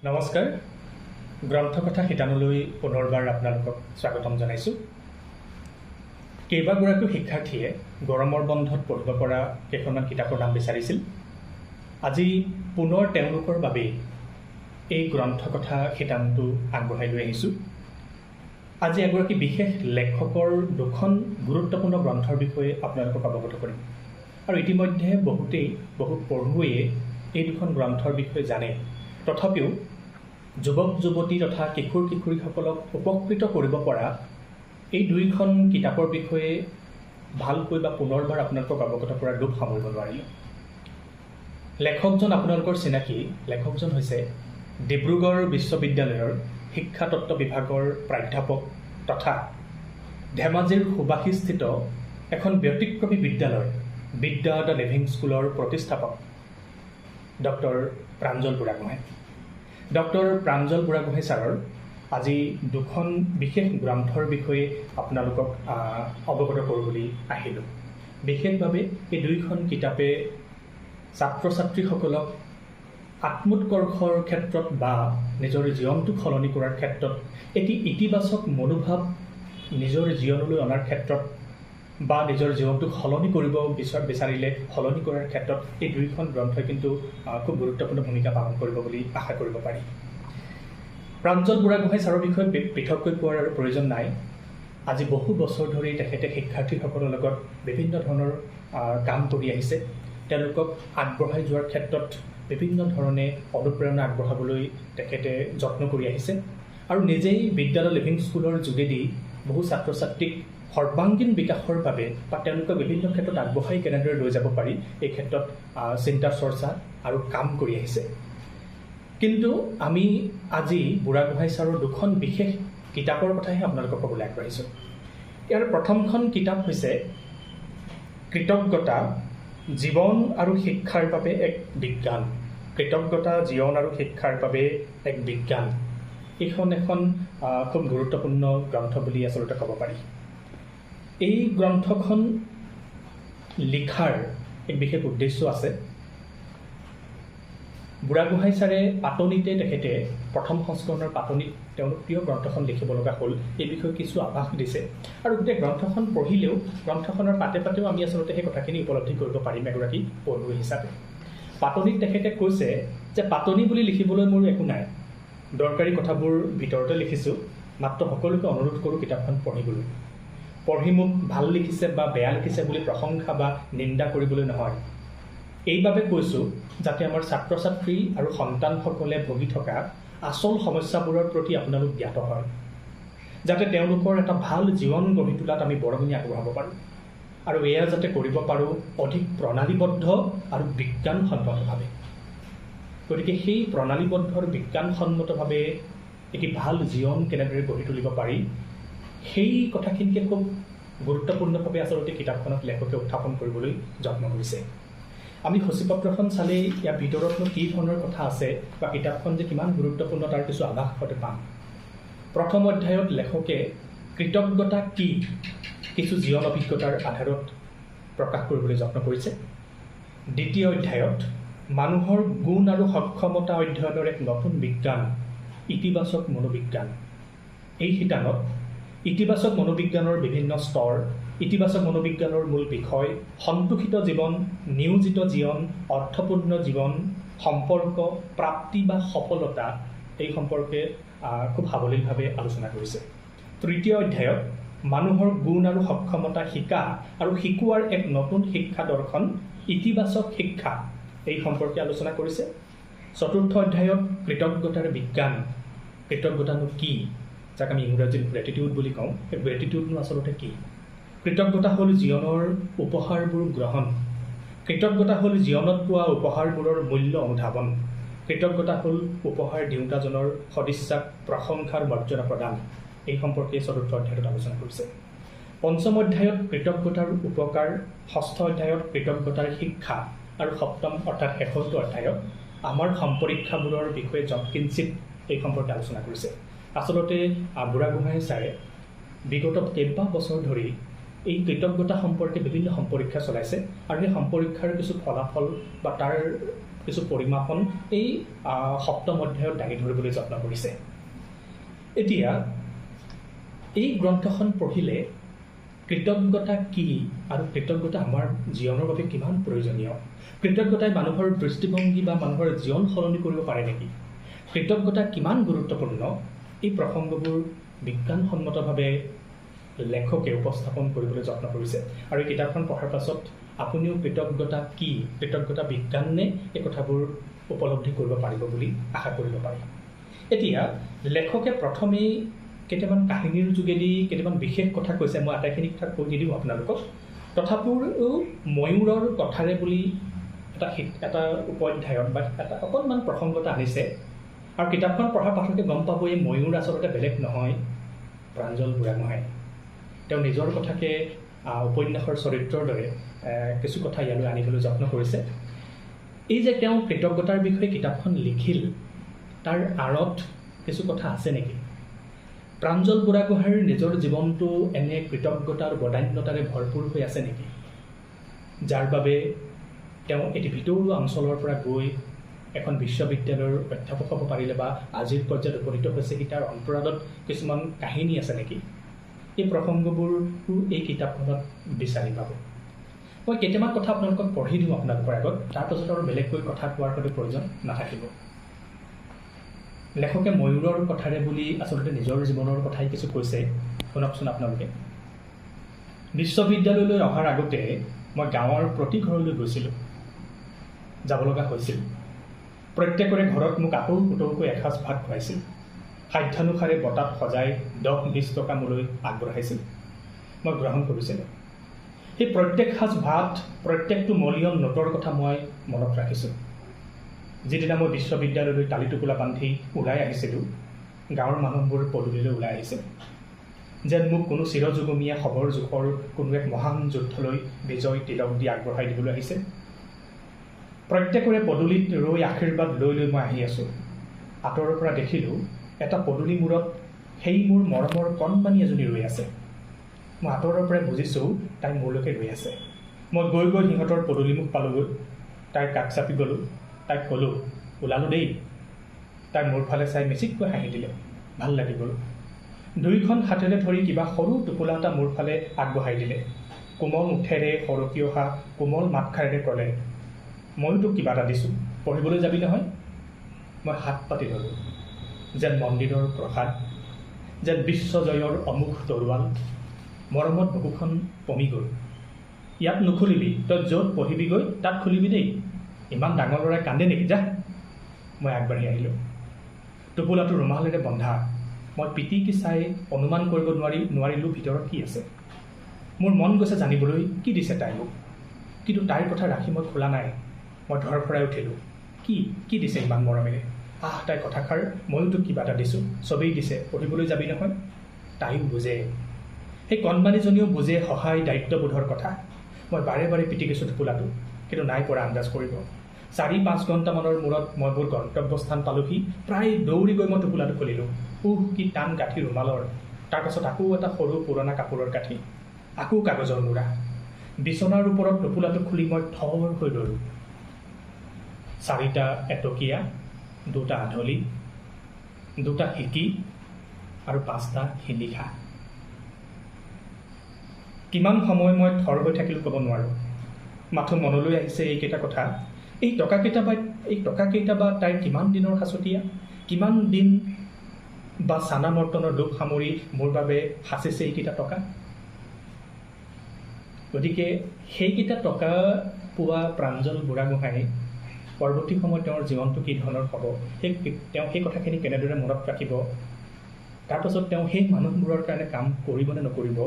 নমস্কাৰ, গ্ৰন্থকথা শিতানলৈ পুনৰবাৰ আপোনালোকক স্বাগতম জনাইছোঁ। কেইবাগৰাকীও শিক্ষাৰ্থীয়ে গৰমৰ বন্ধত পঢ়িব পৰা কেইখনমান কিতাপৰ নাম বিচাৰিছিল। আজি পুনৰ তেওঁলোকৰ বাবেই এই গ্ৰন্থকথা শিতানটো আগবঢ়াই লৈ আহিছোঁ। আজি এগৰাকী বিশেষ লেখকৰ দুখন গুৰুত্বপূৰ্ণ গ্ৰন্থৰ বিষয়ে আপোনালোকক অৱগত কৰিম। আৰু ইতিমধ্যে বহুত পঢ়ুৱৈয়ে এই দুখন গ্ৰন্থৰ বিষয়ে জানে। তথাপিও যুৱক যুৱতী তথা কিশোৰ কিশোৰীসকলক উপকৃত কৰিব পৰা এই দুইখন কিতাপৰ বিষয়ে ভালকৈ বা পুনৰবাৰ আপোনালোকক অৱগত কৰাৰ লোভ সামৰিব নোৱাৰিলোঁ। লেখকজন আপোনালোকৰ চিনাকি। লেখকজন হৈছে ডিব্ৰুগড় বিশ্ববিদ্যালয়ৰ শিক্ষাতত্ত্ব বিভাগৰ প্ৰাধ্যাপক তথা ধেমাজিৰ সুবাসীস্থিত এখন ব্যতিক্ৰমী বিদ্যালয় বিদ্যা দ্য লিভিং স্কুলৰ প্ৰতিষ্ঠাপক ডক্টৰ প্ৰাঞ্জল বুঢ়াগোহাঁই। ডক্টৰ প্ৰাঞ্জল বুঢ়াগোহাঁই ছাৰৰ আজি দুখন বিশেষ গ্ৰন্থৰ বিষয়ে আপোনালোকক অৱগত কৰোঁ বুলি আহিলোঁ। বিশেষভাৱে এই দুইখন কিতাপে ছাত্ৰ ছাত্ৰীসকলক আত্মোৎকৰ্ষৰ ক্ষেত্ৰত বা নিজৰ জীৱনটোক সলনি কৰাৰ ক্ষেত্ৰত এটি ইতিবাচক মনোভাৱ নিজৰ জীৱনলৈ অনাৰ ক্ষেত্ৰত বা নিজৰ জীৱনটোক সলনি কৰিব বিচাৰিলে সলনি কৰাৰ ক্ষেত্ৰত এই দুইখন গ্ৰন্থই কিন্তু খুব গুৰুত্বপূৰ্ণ ভূমিকা পালন কৰিব বুলি আশা কৰিব পাৰি। প্ৰাঞ্জল বুঢ়াগোহাঁই ছাৰৰ বিষয়ে পৃথককৈ কোৱাৰ আৰু প্ৰয়োজন নাই। আজি বহু বছৰ ধৰি তেখেতে শিক্ষাৰ্থীসকলৰ লগত বিভিন্ন ধৰণৰ কাম কৰি আহিছে। তেওঁলোকক আগবঢ়াই যোৱাৰ ক্ষেত্ৰত বিভিন্ন ধৰণে অনুপ্ৰেৰণা আগবঢ়াবলৈ তেখেতে যত্ন কৰি আহিছে আৰু নিজেই বিদ্যা দ্য লিভিং স্কুলৰ যোগেদি বহু ছাত্ৰ ছাত্ৰীক সৰ্বাংগীন বিকাশৰ বাবে বা তেওঁলোকক বিভিন্ন ক্ষেত্ৰত আগবঢ়াই কেনেদৰে লৈ যাব পাৰি এই ক্ষেত্ৰত চিন্তা চৰ্চা আৰু কাম কৰি আহিছে। কিন্তু আমি আজি বুঢ়াগোহাঁই ছাৰৰ দুখন বিশেষ কিতাপৰ কথাহে আপোনালোকক ক'বলৈ আগবাঢ়িছোঁ। ইয়াৰ প্ৰথমখন কিতাপ হৈছে কৃতজ্ঞতা জীৱন আৰু শিক্ষাৰ বাবে এক বিজ্ঞান। কৃতজ্ঞতা জীৱন আৰু শিক্ষাৰ বাবে এক বিজ্ঞান। এইখন এখন খুব গুৰুত্বপূৰ্ণ গ্ৰন্থ বুলি আচলতে ক'ব পাৰি। এই গ্ৰন্থখন লিখাৰ এক বিশেষ উদ্দেশ্য আছে। বুঢ়াগোহাঁই ছাৰে পাতনিতে তেখেতে প্ৰথম সংস্কৰণৰ পাতনিত তেওঁলোক প্ৰিয় গ্ৰন্থখন লিখিব লগা হ'ল এই বিষয়ে কিছু আভাস দিছে। আৰু গোটেই গ্ৰন্থখন পঢ়িলেও গ্ৰন্থখনৰ পাতে পাতেও আমি আচলতে সেই কথাখিনি উপলব্ধি কৰিব পাৰিম এগৰাকী পঢ়ুৱৈ হিচাপে। পাতনিত তেখেতে কৈছে যে পাতনি বুলি লিখিবলৈ মোৰ একো নাই, দৰকাৰী কথাবোৰ ভিতৰতে লিখিছোঁ, মাত্ৰ সকলোকে অনুৰোধ কৰোঁ কিতাপখন পঢ়িবলৈ। পঢ়ি মোক ভাল লিখিছে বা বেয়া লিখিছে বুলি প্ৰশংসা বা নিন্দা কৰিবলৈ নহয়। এইবাবে কৈছোঁ যাতে আমাৰ ছাত্ৰ ছাত্ৰী আৰু সন্তানসকলে ভুগি থকা আচল সমস্যাবোৰৰ প্ৰতি আপোনালোক জ্ঞাত হয়, যাতে তেওঁলোকৰ এটা ভাল জীৱন গঢ়ি তোলাত আমি বৰঙণি আগবঢ়াব পাৰোঁ। আৰু এয়া যাতে কৰিব পাৰোঁ অধিক প্ৰণালীবদ্ধ আৰু বিজ্ঞানসন্মতভাৱে। গতিকে সেই প্ৰণালীবদ্ধ আৰু বিজ্ঞানসন্মতভাৱে এটি ভাল জীৱন কেনেদৰে গঢ়ি তুলিব পাৰি সেই কথাখিনিকে খুব গুৰুত্বপূৰ্ণভাৱে আচলতে কিতাপখনত লেখকে উত্থাপন কৰিবলৈ যত্ন কৰিছে। আমি সূচীপত্ৰখন চালেই ইয়াৰ ভিতৰতনো কি ধৰণৰ কথা আছে বা কিতাপখন যে কিমান গুৰুত্বপূৰ্ণ তাৰ কিছু আভাস হতে পাম। প্ৰথম অধ্যায়ত লেখকে কৃতজ্ঞতা কি কিছু জীৱন অভিজ্ঞতাৰ আধাৰত প্ৰকাশ কৰিবলৈ যত্ন কৰিছে। দ্বিতীয় অধ্যায়ত মানুহৰ গুণ আৰু সক্ষমতা অধ্যয়নৰ এক নতুন বিজ্ঞান ইতিবাচক মনোবিজ্ঞান। এই শিতানত ইতিবাচক মনোবিজ্ঞানৰ বিভিন্ন স্তৰ, ইতিবাচক মনোবিজ্ঞানৰ মূল বিষয়, সন্তোষিত জীৱন, নিয়োজিত জীৱন, অৰ্থপূৰ্ণ জীৱন, সম্পৰ্ক, প্ৰাপ্তি বা সফলতা এই সম্পৰ্কে খুব সাৱলীলভাৱে আলোচনা কৰিছে। তৃতীয় অধ্যায়ত মানুহৰ গুণ আৰু সক্ষমতা শিকা আৰু শিকোৱাৰ এক নতুন শিক্ষা দৰ্শন ইতিবাচক শিক্ষা এই সম্পৰ্কে আলোচনা কৰিছে। চতুৰ্থ অধ্যায়ত কৃতজ্ঞতাৰ বিজ্ঞান, কৃতজ্ঞতানো কি, যাক আমি ইংৰাজীত গ্ৰেটিটিউড বুলি কওঁ, সেই গ্ৰেটিটিউডনো আচলতে কি। কৃতজ্ঞতা হ'ল জীৱনৰ উপহাৰবোৰ গ্ৰহণ, কৃতজ্ঞতা হ'ল জীৱনত পোৱা উপহাৰবোৰৰ মূল্য অনুধাৱন, কৃতজ্ঞতা হ'ল উপহাৰ দিওঁতাজনৰ সদিচ্ছাক প্ৰশংসাৰ মৰ্যাদা প্ৰদান। এই সম্পৰ্কে চতুৰ্থ অধ্যায়ত আলোচনা কৰিছে। পঞ্চম অধ্যায়ত কৃতজ্ঞতাৰ উপকাৰ, ষষ্ঠ অধ্যায়ত কৃতজ্ঞতাৰ শিক্ষা আৰু সপ্তম অৰ্থাৎ শেষৰটো অধ্যায়ত আমাৰ সম্পৰীক্ষাবোৰৰ বিষয়ে যৎকিঞ্চিত এই সম্পৰ্কে আলোচনা কৰিছে। আচলতে বুঢ়াগোহাঁই ছাৰে বিগত কেইবা বছৰ ধৰি এই কৃতজ্ঞতা সম্পৰ্কে বিভিন্ন সম্পৰীক্ষা চলাইছে আৰু সেই সম্পৰীক্ষাৰ কিছু ফলাফল বা তাৰ কিছু পৰিমাপন এই সপ্তম অধ্যায়ত দাঙি ধৰিবলৈ যত্ন কৰিছে। এতিয়া এই গ্ৰন্থখন পঢ়িলে কৃতজ্ঞতা কি আৰু কৃতজ্ঞতা আমাৰ জীৱনৰ বাবে কিমান প্ৰয়োজনীয়, কৃতজ্ঞতাই মানুহৰ দৃষ্টিভংগী বা মানুহৰ জীৱন সলনি কৰিব পাৰে নেকি, কৃতজ্ঞতা কিমান গুৰুত্বপূৰ্ণ, এই প্ৰসংগবোৰ বিজ্ঞানসন্মতভাৱে লেখকে উপস্থাপন কৰিবলৈ যত্ন কৰিছে। আৰু এই কিতাপখন পঢ়াৰ পাছত আপুনিও কৃতজ্ঞতা কি, কৃতজ্ঞতা বিজ্ঞান নে, এই কথাবোৰ উপলব্ধি কৰিব পাৰিব বুলি আশা কৰিব পাৰি। এতিয়া লেখকে প্ৰথমেই কেইটামান কাহিনীৰ যোগেদি কেইটামান বিশেষ কথা কৈছে। মই আটাইখিনি কথা কৈ নিদিওঁ আপোনালোকক, তথাপিও ময়ূৰৰ কথাৰে বুলি এটা উপধ্যায়ত বা এটা অকণমান প্ৰসংগতা আনিছে। আৰু কিতাপখন পঢ়াৰ পাছতে গম পাব এই ময়ূৰ আচলতে বেলেগ নহয়, প্ৰাঞ্জল বুঢ়াগোহাঁই। তেওঁ নিজৰ কথাকে উপন্যাসৰ চৰিত্ৰৰ দৰে কিছু কথা ইয়ালৈ আনিবলৈ যত্ন কৰিছে। এই যে তেওঁ কৃতজ্ঞতাৰ বিষয়ে কিতাপখন লিখিল, তাৰ আঁৰত কিছু কথা আছে নেকি? প্ৰাঞ্জল বুঢ়াগোহাঁইৰ নিজৰ জীৱনটো এনে কৃতজ্ঞতা আৰু বদান্যতাৰে ভৰপূৰ হৈ আছে নেকি, যাৰ বাবে তেওঁ এটি ভিতৰুৱা অঞ্চলৰ পৰা গৈ এখন বিশ্ববিদ্যালয়ৰ অধ্যাপক হ'ব পাৰিলে বা আজিৰ পৰ্যায়ত উপনীত হৈছে, তাৰ অন্তৰালত কিছুমান কাহিনী আছে নেকি? এই প্ৰসংগবোৰ এই কিতাপখনত বিচাৰি পাব। মই কেইটামান কথা আপোনালোকক পঢ়ি দিওঁ আপোনালোকৰ আগত, তাৰপাছত আৰু বেলেগকৈ কথা কোৱাৰ বাবে প্ৰয়োজন নাথাকিব। লেখকে ময়ূৰৰ কথাৰে বুলি আচলতে নিজৰ জীৱনৰ কথাই কিছু কৈছে, শুনকচোন আপোনালোকে। বিশ্ববিদ্যালয়লৈ অহাৰ আগতে মই গাঁৱৰ প্ৰতি ঘৰলৈ গৈছিলোঁ, যাব লগা হৈছিল। প্ৰত্যেকৰে ঘৰত মোক আতৌ পুতৌকৈ এসাঁজ ভাত খুৱাইছিল। সাধ্যানুসাৰে বটাত সজাই 10-20 টকা মোলৈ আগবঢ়াইছিল, মই গ্ৰহণ কৰিছিলোঁ। সেই প্ৰত্যেক সাঁজ ভাত, প্ৰত্যেকটো মলিয়ন নোটৰ কথা মই মনত ৰাখিছোঁ। যিদিনা মই বিশ্ববিদ্যালয়লৈ টালি টোপোলা বান্ধি ওলাই আহিছিলোঁ, গাঁৱৰ মানুহবোৰ পদূলিলৈ ওলাই আহিছিল, যেন মোক কোনো চিৰযুগমীয়া খবৰ জোখৰ কোনো এক মহান যুদ্ধলৈ বিজয় তিলক দি আগবঢ়াই দিবলৈ আহিছে। প্ৰত্যেকৰে পদূলিত ৰৈ আশীৰ্বাদ লৈ লৈ মই আহি আছোঁ। আঁতৰৰ পৰা দেখিলোঁ এটা পদূলি মূৰত সেই মোৰ মৰমৰ কণমানি এজনী ৰৈ আছে। মই আঁতৰৰ পৰাই বুজিছোঁ তাই মোৰলৈকে ৰৈ আছে। মই গৈ গৈ সিহঁতৰ পদূলিমুখ পালোঁগৈ, তাইৰ কাষ চাপি গ'লোঁ, তাইক ক'লোঁ, ওলালোঁ দেই। তাই মোৰ ফালে চাই মিচিককৈ হাঁহি দিলে, ভাল লাগি গ'ল। দুয়োখন হাতেৰে ধৰি কিবা সৰু টোপোলা এটা মোৰ ফালে আগবঢ়াই দিলে। কোমল ওঠেৰে সৰকি অহা কোমল মাতষাৰেৰে ক'লে, ময়ো তোক কিবা এটা দিছোঁ, পঢ়িবলৈ যাবি নহয়? মই হাত পাতি ল'লোঁ, যেন মন্দিৰৰ প্ৰসাদ, যেন বিশ্বজয়ৰ অমুখ তৰোৱাল। মৰমত বুকুখন পমি গ'ল। ইয়াত নুখুলিবি, তই য'ত পঢ়িবিগৈ তাত খুলিবি দেই। ইমান ডাঙৰ ল'ৰাই কান্দে নেকি, যা। মই আগবাঢ়ি আহিলোঁ। টোপোলাটো ৰুমালেৰে বন্ধা। মই পিটিকি চাই অনুমান কৰিব নোৱাৰিলোঁ ভিতৰত কি আছে। মোৰ মন গৈছে জানিবলৈ কি দিছে তাই মোক, কিন্তু তাইৰ কথা ৰাখি মই খোলা নাই। মই ধৰফৰাই উঠিলোঁ। কি দিছে ইমান মৰমেৰে? তাইৰ কথাষাৰ, ময়ো তোক কিবা এটা দিছোঁ, চবেই দিছে, পঢ়িবলৈ যাবি নহয়। তাইও বুজে, সেই কণমানিজনীও বুজে সহায় দায়িত্ববোধৰ কথা। মই বাৰে বাৰে পিটিকিছোঁ টোপোলাটো, কিন্তু নাই পৰা আন্দাজ কৰিব। 4-5 ঘণ্টামানৰ মূৰত মই মোৰ গন্তব্যস্থান পালোঁহি। প্ৰায় দৌৰি গৈ মই টোপোলাটো খুলিলোঁ। কি টান গাঁঠি ৰুমালৰ। তাৰপাছত আকৌ এটা সৰু পুৰণা কাপোৰৰ গাঁঠি, আকৌ কাগজৰ মূৰা। বিচনাৰ ওপৰত টোপোলাটো খুলি মই থৰ হৈ ৰ'লোঁ। 4টা এটকীয়া, 2টা আধলি, 2টা শিকি আৰু 5টা শিলিখা। কিমান সময় মই থৰ হৈ থাকিলোঁ ক'ব নোৱাৰোঁ। মাথো মনলৈ আহিছে এইকেইটা কথা। এই টকাকেইটা বা তাইৰ কিমান দিনৰ সাঁচতীয়া, কিমান দিন বা চানা মৰ্টনৰ লোভ সামৰি মোৰ বাবে সাঁচিছে এইকেইটা টকা। গতিকে সেইকেইটা টকা পোৱা প্ৰাঞ্জল বুঢ়াগোহাঁই পৰৱৰ্তী সময়ত তেওঁৰ জীৱনটো কি ধৰণৰ হ'ব, তেওঁ সেই কথাখিনি কেনেদৰে মনত ৰাখিব, তাৰপাছত তেওঁ সেই মানুহবোৰৰ কাৰণে কাম কৰিব নে নকৰিব,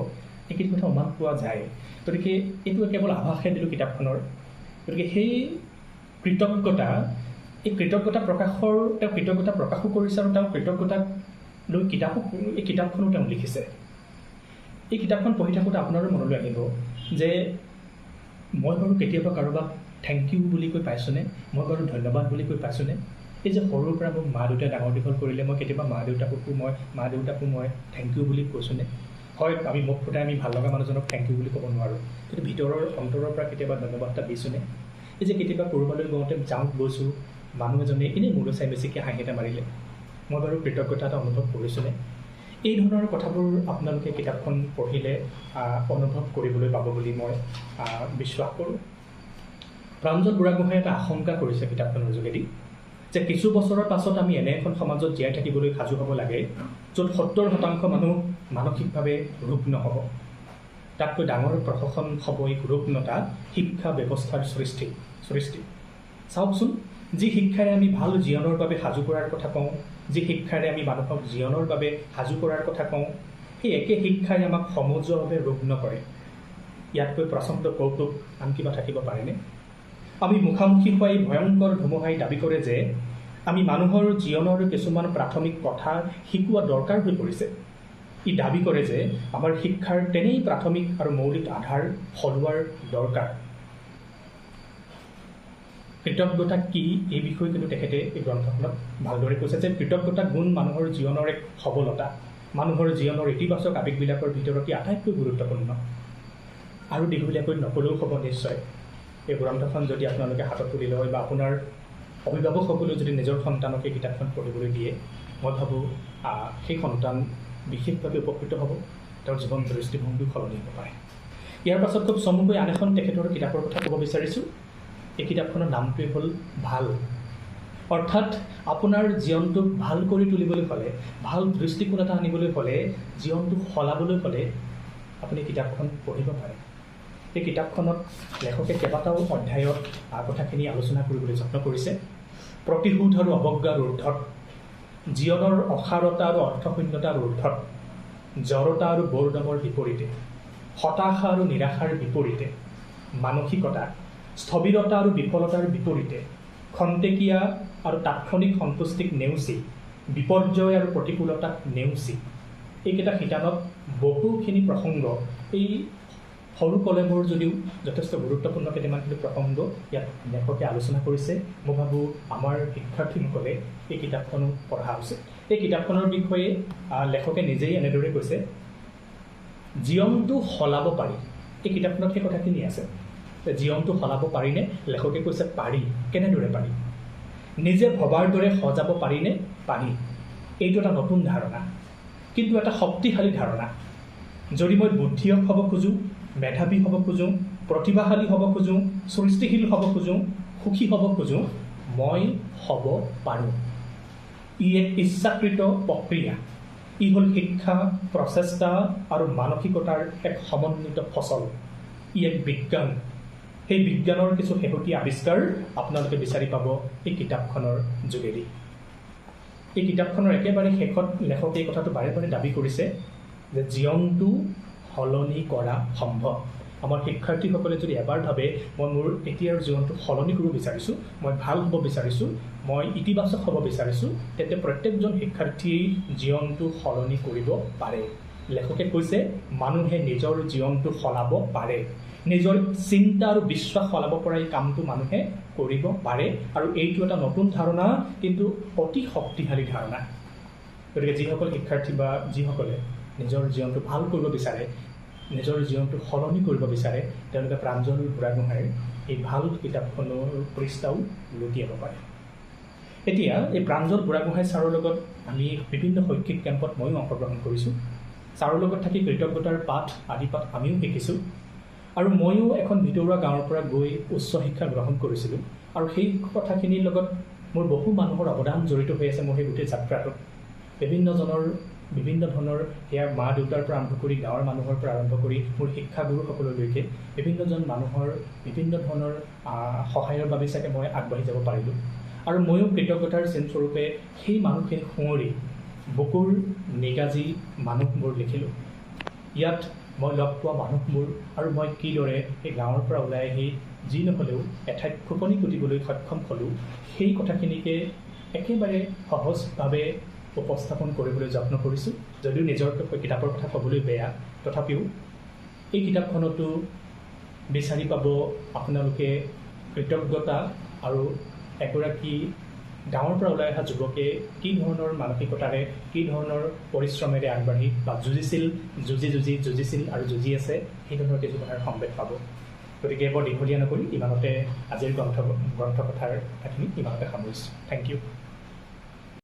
এইখিনি কথা অনুমান পোৱা যায়। গতিকে এইটো কেৱল আভাসহে দিলোঁ কিতাপখনৰ। গতিকে সেই কৃতজ্ঞতা প্ৰকাশো কৰিছে আৰু তেওঁ কৃতজ্ঞতাক লৈ এই কিতাপখনো তেওঁ লিখিছে। এই কিতাপখন পঢ়ি থাকোঁতে আপোনাৰো মনলৈ আহিব যে মই বাৰু কেতিয়াবা কাৰোবাক থেংক ইউ বুলি কৈ পাইছোঁনে, মই বাৰু ধন্যবাদ বুলি কৈ পাইছোঁনে? এই যে সৰুৰ পৰা মোক মা দেউতাই ডাঙৰ দীঘল কৰিলে, মই কেতিয়াবা মা দেউতাকো মই থেংক ইউ বুলি কৈছোঁনে? হয়, আমি মুখ ফুটাই আমি ভাল লগা মানুহজনক থেংক ইউ বুলি ক'ব নোৱাৰোঁ, কিন্তু অন্তৰৰ পৰা কেতিয়াবা ধন্যবাদ এটা দিছোঁনে? এই যে কেতিয়াবা ক'ৰবালৈ গৈছোঁ মানুহ এজনে এনেই মূৰলৈ চাই বেছিকৈ হাঁহি এটা মাৰিলে, মই বাৰু কৃতজ্ঞতা এটা অনুভৱ কৰিছোঁনে? এই ধৰণৰ কথাবোৰ আপোনালোকে কিতাপখন পঢ়িলে অনুভৱ কৰিবলৈ পাব বুলি মই বিশ্বাস কৰোঁ। প্ৰাঞ্জল বুঢ়াগোহাঁয়ে এটা আশংকা কৰিছে কিতাপখনৰ যোগেদি যে কিছু বছৰৰ পাছত আমি এনে এখন সমাজত জীয়াই থাকিবলৈ সাজু হ'ব লাগে য'ত 70% মানুহ মানসিকভাৱে ৰুগ্ন হ'ব। তাতকৈ ডাঙৰ প্ৰশাসন হ'ব এই ৰুগ্নতা শিক্ষা ব্যৱস্থাৰ সৃষ্টি। চাওকচোন, যি শিক্ষাৰে আমি ভাল জীৱনৰ বাবে সাজু কৰাৰ কথা কওঁ, যি শিক্ষাৰে আমি মানুহক জীৱনৰ বাবে সাজু কৰাৰ কথা কওঁ, সেই একে শিক্ষাই আমাক সমজুৱাভাৱে ৰুগ্ন কৰে। ইয়াতকৈ প্ৰচণ্ড কৌতুক আন কিবা থাকিব পাৰেনে? আমি মুখামুখি হোৱা এই ভয়ংকৰ ধুমুহাই দাবী কৰে যে আমি মানুহৰ জীৱনৰ কিছুমান প্ৰাথমিক কথা শিকোৱা দৰকাৰ হৈ পৰিছে। ই দাবী কৰে যে আমাৰ শিক্ষাৰ তেনেই প্ৰাথমিক আৰু মৌলিক আধাৰ সলোৱাৰ দৰকাৰ। কৃতজ্ঞতা কি এই বিষয়ে কিন্তু তেখেতে এই গ্ৰন্থখনত ভালদৰে কৈছে যে কৃতজ্ঞতা গুণ মানুহৰ জীৱনৰ এক সবলতা, মানুহৰ জীৱনৰ ইতিবাচক আৱেগবিলাকৰ ভিতৰত ই আটাইতকৈ গুৰুত্বপূৰ্ণ। আৰু দীঘলীয়াকৈ নকলেও হ'ব নিশ্চয়। এই গ্ৰন্থখন যদি আপোনালোকে হাতত তুলি লয় বা আপোনাৰ অভিভাৱকসকলেও যদি নিজৰ সন্তানক এই কিতাপখন পঢ়িবলৈ দিয়ে, মই ভাবোঁ সেই সন্তান বিশেষভাৱে উপকৃত হ'ব, তেওঁৰ জীৱন দৃষ্টিভংগীও সলনি হ'ব পাৰে। ইয়াৰ পাছত খুব চমুকৈ আন এখন তেখেতৰ কিতাপৰ কথা ক'ব বিচাৰিছোঁ। এই কিতাপখনৰ নামটোৱে হ'ল ভাল। অৰ্থাৎ আপোনাৰ জীৱনটোক ভাল কৰি তুলিবলৈ হ'লে, ভাল দৃষ্টিকোণ এটা আনিবলৈ হ'লে, জীৱনটোক সলাবলৈ হ'লে আপুনি কিতাপখন পঢ়িব পাৰে। এই কিতাপখনত লেখকে কেইবাটাও অধ্যায়ত কথাখিনি আলোচনা কৰিবলৈ যত্ন কৰিছে। প্ৰতিশোধ আৰু অৱজ্ঞাৰ ঊৰ্ধত, জীৱনৰ অসাৰতা আৰু অৰ্থশূন্যতাৰ ঊৰ্ধত, জড়তা আৰু বৰদমৰ বিপৰীতে, হতাশা আৰু নিৰাশাৰ বিপৰীতে, মানসিকতা, স্থবিৰতা আৰু বিফলতাৰ বিপৰীতে, খন্তেকীয়া আৰু তাৎক্ষণিক সন্তুষ্টিক নেওচি, বিপৰ্যয় আৰু প্ৰতিকূলতাক নেওচি, এইকেইটা শিতানত বহুখিনি প্ৰসংগ, এই সৰু কলেমৰ যদিও যথেষ্ট গুৰুত্বপূৰ্ণ কেইটামান প্ৰসংগ ইয়াত লেখকে আলোচনা কৰিছে। মই ভাবোঁ আমাৰ শিক্ষাৰ্থীসকলে এই কিতাপখনো পঢ়া উচিত। এই কিতাপখনৰ বিষয়ে লেখকে নিজেই এনেদৰে কৈছে, জীৱনটো সলাব পাৰি। এই কিতাপখনত সেই কথাখিনি আছে। জীৱনটো সলাব পাৰিনে? লেখকে কৈছে পাৰি। কেনেদৰে পাৰি? নিজে ভবাৰ দৰে সজাব পাৰিনে? পাৰি। এইটো এটা নতুন ধাৰণা, কিন্তু এটা শক্তিশালী ধাৰণা। যদি মই বুদ্ধিয়ক হ'ব খোজোঁ, মেধাৱী হ'ব খোজোঁ, প্ৰতিভাশালী হ'ব খোজোঁ, সৃষ্টিশীল হ'ব খোজোঁ, সুখী হ'ব খোজোঁ, মই হ'ব পাৰোঁ। ই এক ইচ্ছাকৃত প্ৰক্ৰিয়া। ই হ'ল শিক্ষা, প্ৰচেষ্টা আৰু মানসিকতাৰ এক সমন্বিত ফচল। ই এক বিজ্ঞান। সেই বিজ্ঞানৰ কিছু শেহতীয়া আৱিষ্কাৰ আপোনালোকে বিচাৰি পাব এই কিতাপখনৰ যোগেদি। এই কিতাপখনৰ একেবাৰে শেষত লেখকে এই কথাটো বাৰে বাৰে দাবী কৰিছে যে জীৱনটো সলনি কৰা সম্ভৱ। আমাৰ শিক্ষাৰ্থীসকলে যদি এবাৰ ভাবে মই মোৰ এতিয়াৰ জীৱনটো সলনি কৰিব বিচাৰিছোঁ, মই ভাল হ'ব বিচাৰিছোঁ, মই ইতিবাচক হ'ব বিচাৰিছোঁ, তেন্তে প্ৰত্যেকজন শিক্ষাৰ্থীয়ে জীৱনটো সলনি কৰিব পাৰে। লেখকে কৈছে মানুহে নিজৰ জীৱনটো সলাব পাৰে। নিজৰ চিন্তা আৰু বিশ্বাস সলাব পৰা এই কামটো মানুহে কৰিব পাৰে। আৰু এইটো এটা নতুন ধাৰণা, কিন্তু অতি শক্তিশালী ধাৰণা। গতিকে যিসকল শিক্ষাৰ্থী বা যিসকলে নিজৰ জীৱনটো ভাল কৰিব বিচাৰে, নিজৰ জীৱনটো সলনি কৰিব বিচাৰে, তেওঁলোকে প্ৰাঞ্জল বুঢ়াগোহাঁইৰ এই ভাল কিতাপখনৰ পৃষ্ঠাও লুটিয়াব পাৰে। এতিয়া এই প্ৰাঞ্জল বুঢ়াগোহাঁই ছাৰৰ লগত আমি বিভিন্ন শৈক্ষিক কেম্পত ময়ো অংশগ্ৰহণ কৰিছোঁ। ছাৰৰ লগত থাকি কৃতজ্ঞতাৰ পাঠ আদি পাঠ আমিও শিকিছোঁ। আৰু ময়ো এখন ভিতৰুৱা গাঁৱৰ পৰা গৈ উচ্চ শিক্ষা গ্ৰহণ কৰিছিলোঁ। আৰু সেই কথাখিনিৰ লগত মোৰ বহু মানুহৰ অৱদান জড়িত হৈ আছে মোৰ সেই গোটেই যাত্ৰাটোত। বিভিন্ন ধৰণৰ সেয়া মা দেউতাৰ পৰা আৰম্ভ কৰি গাঁৱৰ মানুহৰ পৰা আৰম্ভ কৰি মোৰ শিক্ষাগুৰুসকললৈকে বিভিন্নজন মানুহৰ বিভিন্ন ধৰণৰ সহায়ৰ বাবে চাগে মই আগবাঢ়ি যাব পাৰিলোঁ। আৰু ময়ো কৃতজ্ঞতাৰ চিনস্বৰূপে সেই মানুহখিনি সুঁৱৰি বুকুৰ নিগাজি মানুহবোৰ লিখিলোঁ। ইয়াত মই লগ পোৱা মানুহবোৰ আৰু মই কিদৰে এই গাঁৱৰ পৰা ওলাই আহি যি নহ'লেও এঠাইত খোপনি পুতিবলৈ সক্ষম হ'লোঁ, সেই কথাখিনিকে একেবাৰে সহজভাৱে উপস্থাপন কৰিবলৈ যত্ন কৰিছোঁ। যদিও নিজৰ কিতাপৰ কথা ক'বলৈ বেয়া, তথাপিও এই কিতাপখনতো বিচাৰি পাব আপোনালোকে কৃতজ্ঞতা আৰু এগৰাকী গাঁৱৰ পৰা ওলাই অহা যুৱকে কি ধৰণৰ মানসিকতাৰে, কি ধৰণৰ পৰিশ্ৰমেৰে আগবাঢ়ি বা যুঁজিছিল আৰু যুঁজি আছে, সেই ধৰণৰ কিছু কথাৰ সম্বেদ পাব। গতিকে বৰ দীঘলীয়া নকৰি ইমানতে আজিৰ গ্ৰন্থ কথাৰ কথাখিনি ইমানতে সামৰিছোঁ। Thank U.